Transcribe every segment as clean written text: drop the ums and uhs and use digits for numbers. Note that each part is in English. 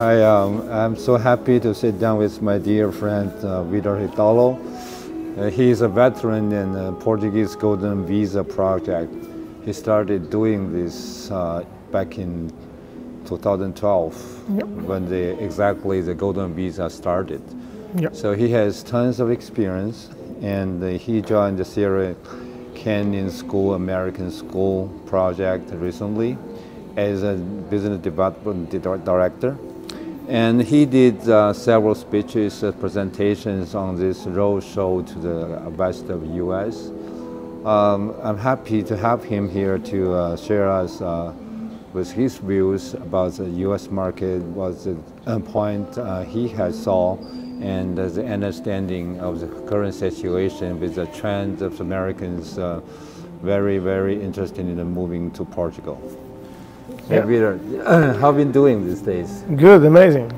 I'm so happy to sit down with my dear friend Vitor. He is a veteran in the Portuguese Golden Visa project. He started doing this back in 2012, when exactly the Golden Visa started. So he has tons of experience, and he joined the Sierra Canyon School American School project recently as a business development director. And he did several speeches, presentations on this road show to the west of the U.S. I'm happy to have him here to share us with his views about the U.S. market, was the point he has saw, and the understanding of the current situation with the trend of Americans very, very interested in moving to Portugal. Hey, Vitor, how have you been doing these days? Good, amazing.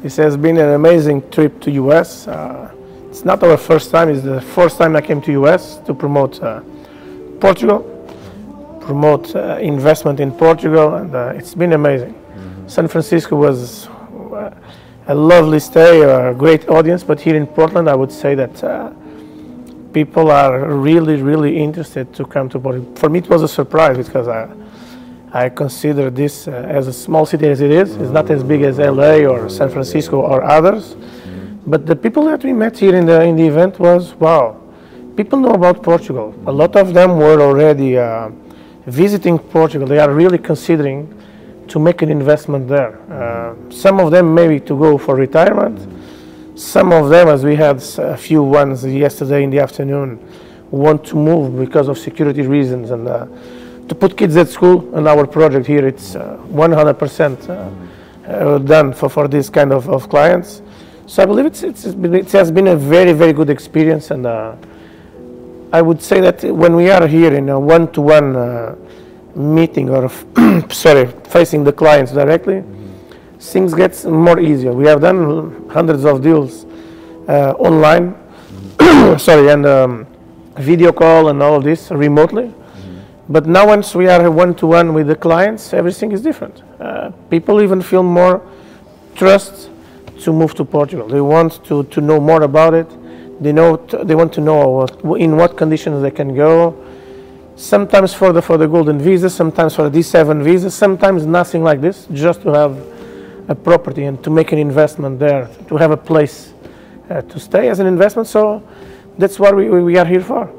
This has been an amazing trip to US. It's not our first time, it's the first time I came to US to promote Portugal, promote investment in Portugal, and it's been amazing. San Francisco was a lovely stay, a great audience, but here in Portland I would say that people are really, really interested to come to Portugal. For me it was a surprise because I consider this as a small city as it is. It's not as big as LA or San Francisco or others. But the people that we met here in the event was, wow, people know about Portugal. A lot of them were already visiting Portugal. They are really considering to make an investment there. Some of them maybe to go for retirement. Some of them, as we had a few ones yesterday in the afternoon, want to move because of security reasons and to put kids at school. And our project here, it's 100% done for this kind of clients. So I believe it has been a very, very good experience, and I would say that when we are here in a one-to-one meeting or facing the clients directly, things get more easier. We have done hundreds of deals online, and video call and all of this remotely. But now once we are one-to-one with the clients, everything is different. People even feel more trust to move to Portugal. They want to know more about it. They want to know in what conditions they can go. Sometimes for the golden visa, sometimes for the D7 visa, sometimes nothing like this, just to have a property and to make an investment there, to have a place to stay as an investment. So that's what we are here for.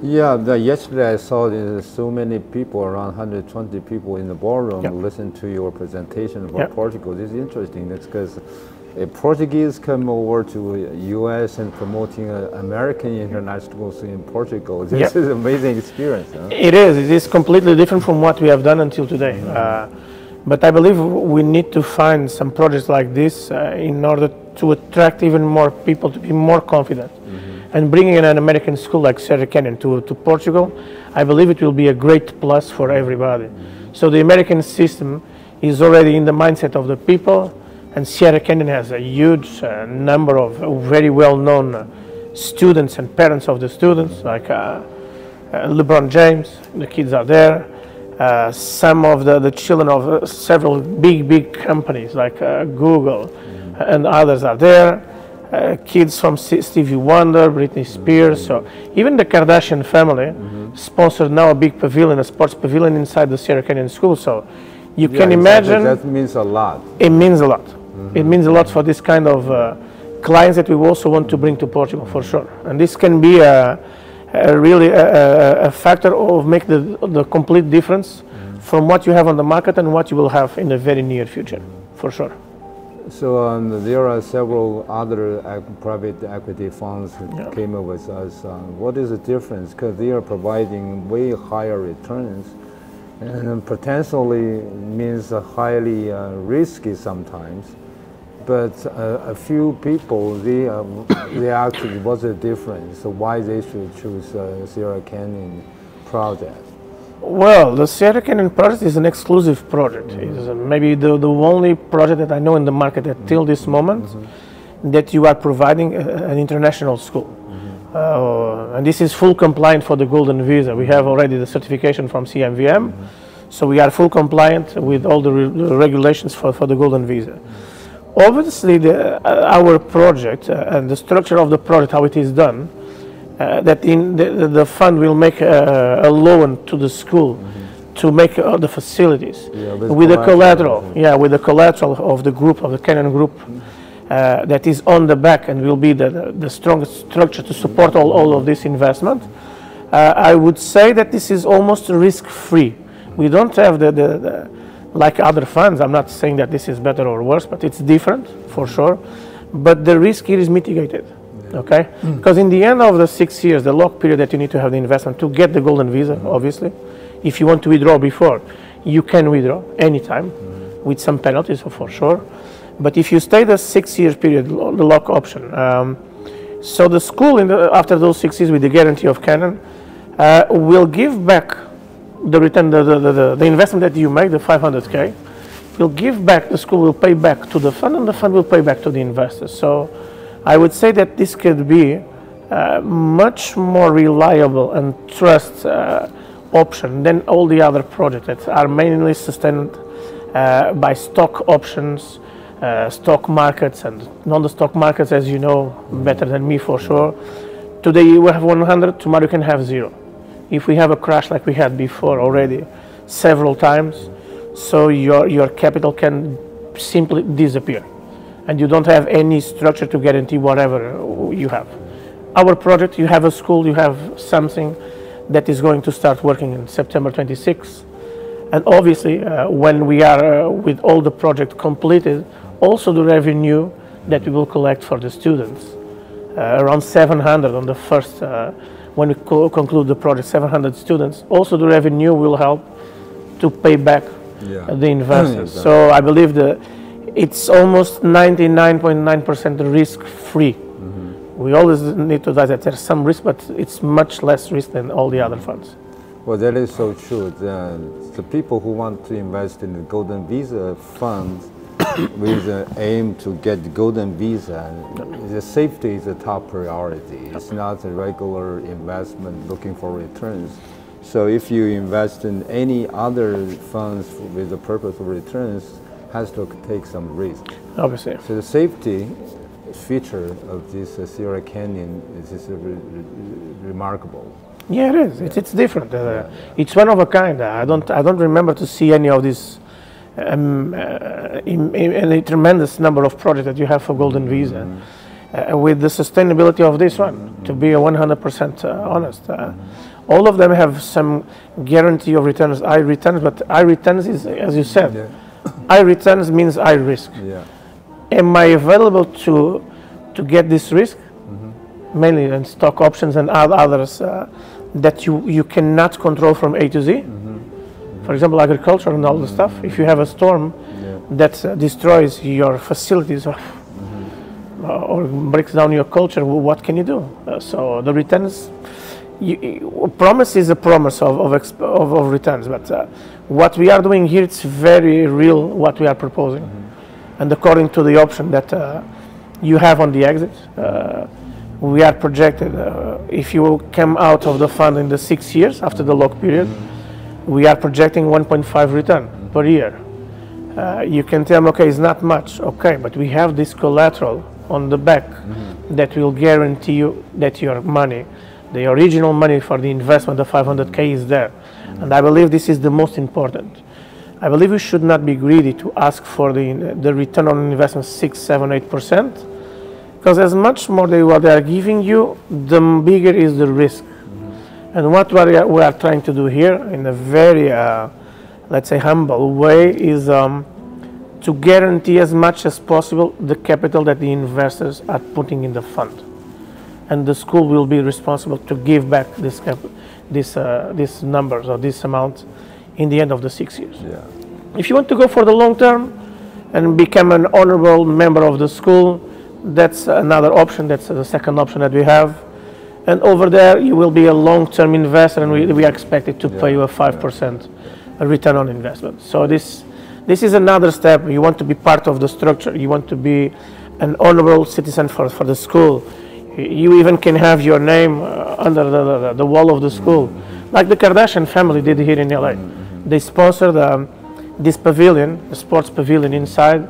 Yesterday I saw there's so many people, around 120 people in the ballroom, listen to your presentation about Portugal. This is interesting. That's because Portuguese come over to U.S. and promoting American international schools in Portugal. This is an amazing experience. Huh? It is completely different from what we have done until today. But I believe we need to find some projects like this in order to attract even more people to be more confident. And bringing in an American school like Sierra Canyon to Portugal, I believe it will be a great plus for everybody. So the American system is already in the mindset of the people, and Sierra Canyon has a huge number of very well-known students and parents of the students, like LeBron James, the kids are there. Some of the children of several big companies like Google and others are there. Kids from Stevie Wonder, Britney Spears, so even the Kardashian family sponsored now a big pavilion, a sports pavilion inside the Sierra Canyon School. So you can imagine that means a lot. It means a lot. It means a lot for this kind of clients that we also want to bring to Portugal for sure. And this can be really a factor of make the complete difference from what you have on the market and what you will have in the very near future, for sure. So there are several other private equity funds that came up with us. What is the difference? Because they are providing way higher returns, and potentially means highly risky sometimes. But a few people, they actually, what's the difference? So why they should choose Sierra Canyon project? Well, the Sierra Canyon project is an exclusive project. It's maybe the only project that I know in the market until this moment that you are providing an international school. And this is full compliant for the Golden Visa. We have already the certification from CMVM. So we are full compliant with all the regulations for the golden visa. Obviously, our project and the structure of the project, how it is done, that the fund will make a loan to the school to make the facilities with the collateral. With the collateral of the group, of the Canon group, that is on the back and will be the strongest structure to support all of this investment. I would say that this is almost risk-free. We don't have like other funds. I'm not saying that this is better or worse, but it's different for sure. But the risk here is mitigated, okay? Because in the end of the 6 years, the lock period that you need to have the investment to get the golden visa, obviously, if you want to withdraw before, you can withdraw anytime with some penalties for sure. But if you stay the 6 year period, the lock option, so the school after those 6 years with the guarantee of Canon will give back the return, the investment that you make, the 500K, will give back, the school will pay back to the fund and the fund will pay back to the investors. So I would say that this could be much more reliable and trust option than all the other projects that are mainly sustained by stock options, stock markets and non-stock markets, as you know better than me for sure. Today you have 100, tomorrow you can have 0. If we have a crash like we had before already several times, so your capital can simply disappear and you don't have any structure to guarantee whatever you have. Our project, you have a school, you have something that is going to start working in September 26. And obviously, when we are with all the project completed, also the revenue that we will collect for the students, around 700 on the first, when we conclude the project, 700 students, also the revenue will help to pay back the investors. So I believe it's almost 99.9% risk-free. We always need to realize that there's some risk, but it's much less risk than all the other funds. Well, that is so true. The people who want to invest in the Golden Visa fund with the aim to get the Golden Visa, the safety is the top priority. It's not a regular investment looking for returns. So if you invest in any other funds with the purpose of returns, has to take some risk. Obviously. So the safety feature of this Sierra Canyon is remarkable. Yeah, it is. It's different. It's one of a kind. I don't remember to see any of these a tremendous number of projects that you have for Golden Visa with the sustainability of this one. To be 100% honest, all of them have some guarantee of returns, high returns. But high returns is, as you said, high returns means high risk. Am I available to get this risk? Mainly in stock options and others that you cannot control from A to Z. For example, agriculture and all the stuff. If you have a storm that destroys your facilities or breaks down your culture, what can you do? So the returns, promise is a promise of returns, but what we are doing here, it's very real what we are proposing. And according to the option that you have on the exit, we are projected, if you come out of the fund in the 6 years after the lock period, we are projecting 1.5 return per year. You can tell me, okay, it's not much, okay, but we have this collateral on the back that will guarantee you that your money, the original money for the investment, the 500K is there. And I believe this is the most important. I believe we should not be greedy to ask for the return on investment 6, 7, 8%, because as much more what they are giving you, the bigger is the risk. And what we are trying to do here in a very, let's say, humble way is to guarantee as much as possible the capital that the investors are putting in the fund. And the school will be responsible to give back these numbers or this amount in the end of the 6 years. If you want to go for the long term and become an honorable member of the school, that's another option. That's the second option that we have. And over there, you will be a long-term investor, and we are expected to pay you a 5% return on investment. So this is another step. You want to be part of the structure. You want to be an honorable citizen for the school. You even can have your name under the wall of the school, like the Kardashian family did here in LA. They sponsor this pavilion, the sports pavilion inside.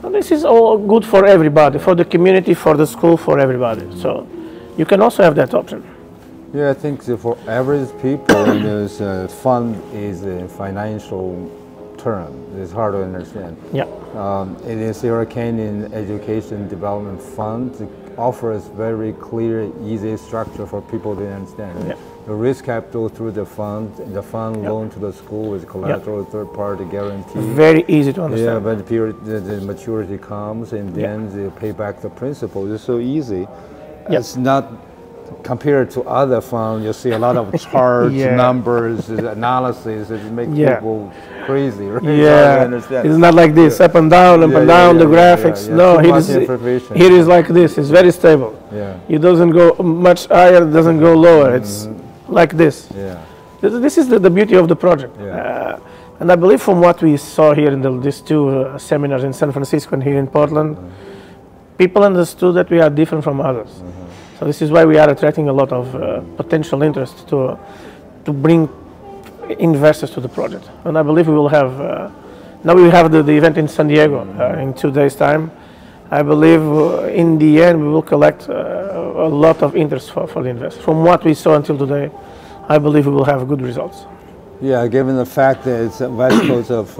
And this is all good for everybody, for the community, for the school, for everybody. So you can also have that option. Yeah, I think for average people, this fund is a financial term. It's hard to understand. Yeah. It is Sierra Canyon Education Development Fund. It offers very clear, easy structure for people to understand. Yeah. The risk capital through the fund loan to the school with collateral, third-party guarantee. Very easy to understand. Yeah, but the maturity comes, and then they pay back the principal. It's so easy. It's not compared to other funds. You see a lot of charts, numbers, analysis. It makes people crazy. Right? Yeah, it's not like this, up and down, up and down, the graphics. No, here is like this. It's very stable. Yeah. It doesn't go much higher, it doesn't go lower. It's like this. Yeah. This is the beauty of the project. Yeah. And I believe from what we saw here in these two seminars in San Francisco and here in Portland, people understood that we are different from others. So this is why we are attracting a lot of potential interest to bring investors to the project. And I believe we will have, now we have the event in San Diego in 2 days' time. I believe in the end we will collect a lot of interest for the investors. From what we saw until today, I believe we will have good results. Yeah, given the fact that it's the west coast of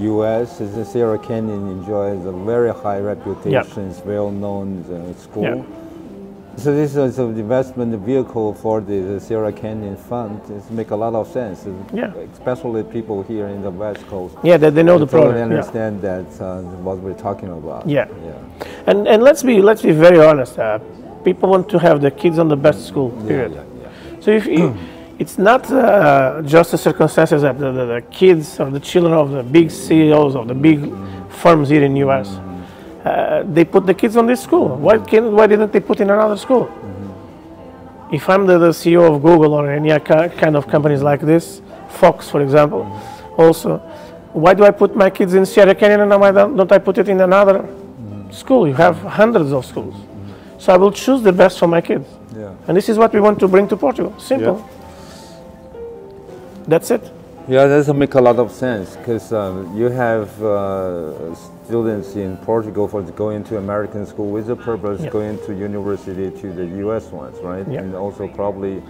U.S., the Sierra Canyon enjoys a very high reputation. It's well-known school. So this is an investment vehicle for the Sierra Canyon Fund. It makes a lot of sense, especially people here in the West Coast. Yeah, that they know the project. They understand that what we're talking about. Yeah. And let's be very honest. People want to have their kids on the best school. Period. So if it's not just the circumstances that the kids or the children of the big CEOs of the big firms here in U.S. They put the kids on this school. Why didn't they put in another school? If I'm the CEO of Google or any kind of companies like this, Fox, for example, also, why do I put my kids in Sierra Canyon and why don't I put it in another school? You have hundreds of schools. So I will choose the best for my kids. And this is what we want to bring to Portugal. Simple. That's it. Yeah, that doesn't make a lot of sense because you have students in Portugal for going to American school with the purpose going to university to the U.S. ones, right? And also probably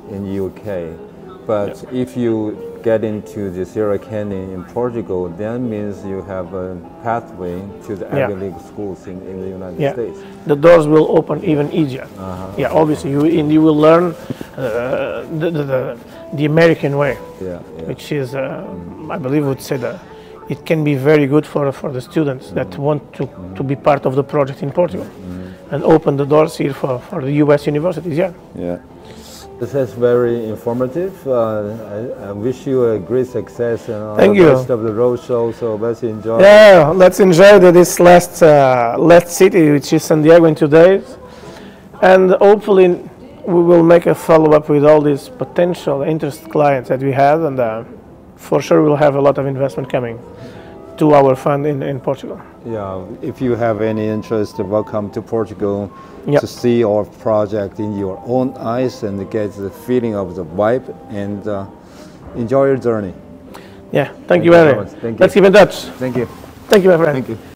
in UK. But if you get into the Sierra Canyon in Portugal, that means you have a pathway to the Ivy League schools in the United States. The doors will open even easier. Yeah, obviously you will learn the American way, which is, I believe, would say that it can be very good for the students that want to be part of the project in Portugal and open the doors here for the U.S. universities. Yeah. This is very informative. I wish you a great success and Thank the you. rest of the road show. So let's enjoy. Yeah, let's enjoy this last city, which is San Diego, in 2 days, and hopefully we will make a follow-up with all these potential interest clients that we have, and for sure we'll have a lot of investment coming to our fund in Portugal. Yeah, if you have any interest, welcome to Portugal to see our project in your own eyes and get the feeling of the vibe and enjoy your journey. Yeah, thank you very much. Thank you. Let's keep in touch. Thank you. Thank you, my friend. Thank you.